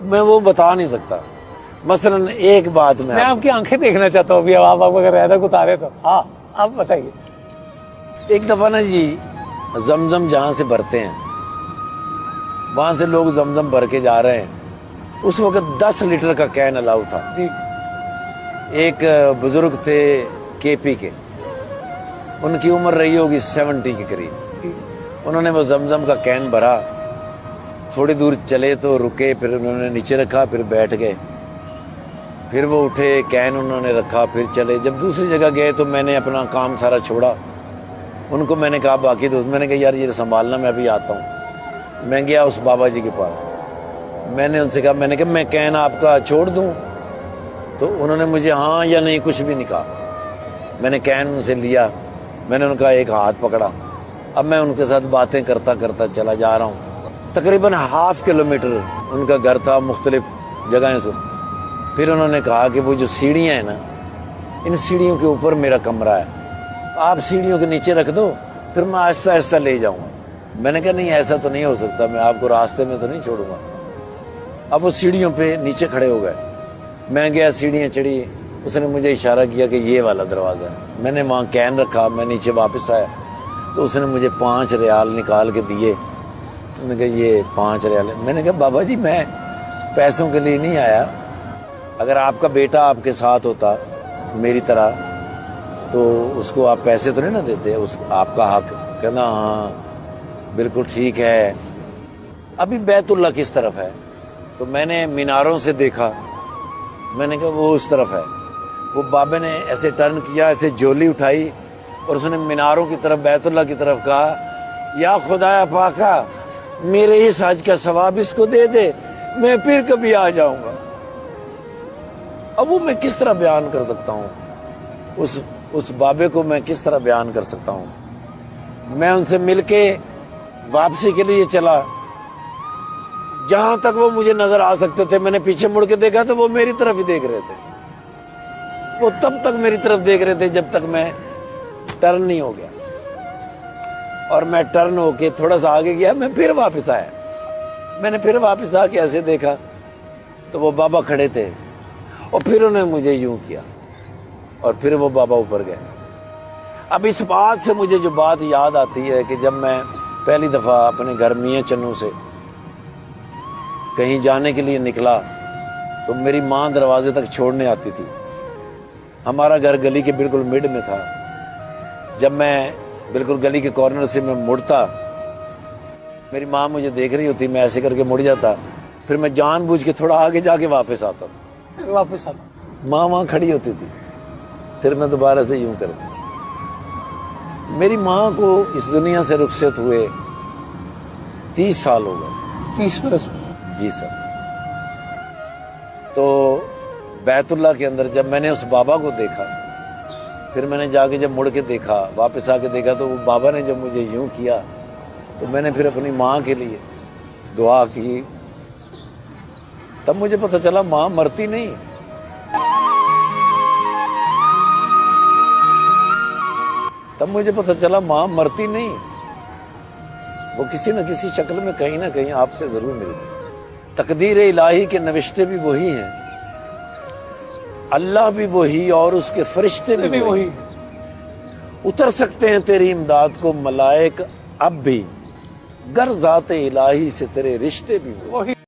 میں وہ بتا نہیں سکتا. مثلاً ایک بات میں آپ کی آنکھیں دیکھنا چاہتا ہوں ابھی. اب آپ اگر رہدک اتارے تو ہاں آپ بتائیے. ایک دفعہ نا جی زمزم جہاں سے بھرتے ہیں وہاں سے لوگ زمزم بھر کے جا رہے ہیں. اس وقت 10 لیٹر کا کین الاؤ تھا. ایک بزرگ تھے کے پی کے, ان کی عمر رہی ہوگی 70 کے قریب. انہوں نے وہ زمزم کا کین بھرا, تھوڑی دور چلے تو رکے, پھر انہوں نے نیچے رکھا, پھر بیٹھ گئے, پھر وہ اٹھے, کین انہوں نے رکھا, پھر چلے. جب دوسری جگہ گئے تو میں نے اپنا کام سارا چھوڑا. ان کو میں نے کہا باقی دوست, میں نے کہا یار یہ سنبھالنا, میں ابھی آتا ہوں. میں گیا اس بابا جی کے پاس, میں نے ان سے کہا, میں نے کہا میں کین آپ کا چھوڑ دوں؟ تو انہوں نے مجھے ہاں یا نہیں کچھ بھی نہیں کہا. میں نے کین ان سے لیا, میں نے ان کا ایک ہاتھ پکڑا. اب میں ان کے ساتھ باتیں کرتا کرتا چلا جا رہا ہوں. تقریباً ½ کلومیٹر ان کا گھر تھا, مختلف جگہیں سے. پھر انہوں نے کہا کہ وہ جو سیڑھیاں ہیں نا, ان سیڑھیوں کے اوپر میرا کمرہ ہے, آپ سیڑھیوں کے نیچے رکھ دو, پھر میں آہستہ آہستہ لے جاؤں گا. میں نے کہا نہیں ایسا تو نہیں ہو سکتا, میں آپ کو راستے میں تو نہیں چھوڑوں گا. اب وہ سیڑھیوں پہ نیچے کھڑے ہو گئے. میں گیا, سیڑھیاں چڑھی, اس نے مجھے اشارہ کیا کہ یہ والا دروازہ ہے. میں نے وہاں کین رکھا, میں نیچے واپس آیا تو اس نے مجھے 5 ریال نکال کے دیے. میں نے کہا یہ 5 ریال. میں نے کہا بابا جی میں پیسوں کے لیے نہیں آیا, اگر آپ کا بیٹا آپ کے ساتھ ہوتا میری طرح تو اس کو آپ پیسے تو نہیں نہ دیتے, اس آپ کا حق. کہنا ہاں بالکل ٹھیک ہے. ابھی بیت اللہ کس طرف ہے؟ تو میں نے میناروں سے دیکھا, میں نے کہا وہ اس طرف ہے. وہ بابے نے ایسے ٹرن کیا, ایسے جولی اٹھائی اور اس نے میناروں کی طرف, بیت اللہ کی طرف کہا, یا خدایا پاکا میرے اس حج کا ثواب اس کو دے دے, میں پھر کبھی آ جاؤں گا. اب وہ میں کس طرح بیان کر سکتا ہوں, اس بابے کو میں کس طرح بیان کر سکتا ہوں. میں ان سے مل کے واپسی کے لیے چلا, جہاں تک وہ مجھے نظر آ سکتے تھے. میں نے پیچھے مڑ کے دیکھا تو وہ میری طرف ہی دیکھ رہے تھے. وہ تب تک میری طرف دیکھ رہے تھے جب تک میں ٹرن نہیں ہو گیا. اور میں ٹرن ہو کے تھوڑا سا آگے گیا, میں پھر واپس آیا. میں نے پھر واپس آ کے ایسے دیکھا تو وہ بابا کھڑے تھے, اور پھر انہوں نے مجھے یوں کیا, اور پھر وہ بابا اوپر گئے. اب اس بات سے مجھے جو بات یاد آتی ہے کہ جب میں پہلی دفعہ اپنے گھر میاں چنو سے کہیں جانے کے لیے نکلا تو میری ماں دروازے تک چھوڑنے آتی تھی. ہمارا گھر گلی کے بالکل مڈ میں تھا. جب میں بالکل گلی کے کارنر سے میں مڑتا, میری ماں مجھے دیکھ رہی ہوتی, میں ایسے کر کے مڑ جاتا, پھر میں جان بوجھ کے تھوڑا آگے جا کے واپس آتا تھا. واپس آتا, ماں وہاں کھڑی ہوتی تھی, پھر میں دوبارہ سے یوں کرتا. میری ماں کو اس دنیا سے رخصت ہوئے 30 سال ہو گئے. 30 برس. جی سر. تو بیت اللہ کے اندر جب میں نے اس بابا کو دیکھا, پھر میں نے جا کے جب مڑ کے دیکھا, واپس آ کے دیکھا, تو وہ بابا نے جب مجھے یوں کیا تو میں نے پھر اپنی ماں کے لیے دعا کی. تب مجھے پتہ چلا ماں مرتی نہیں. تب مجھے پتہ چلا ماں مرتی نہیں, وہ کسی نہ کسی شکل میں کہیں نہ کہیں آپ سے ضرور ملتی. تقدیر الہی کے نوشتے بھی وہی ہیں, اللہ بھی وہی, اور اس کے فرشتے بھی وہی. اتر سکتے ہیں تیری امداد کو ملائک اب بھی, گر ذات الہی سے تیرے رشتے بھی وہی.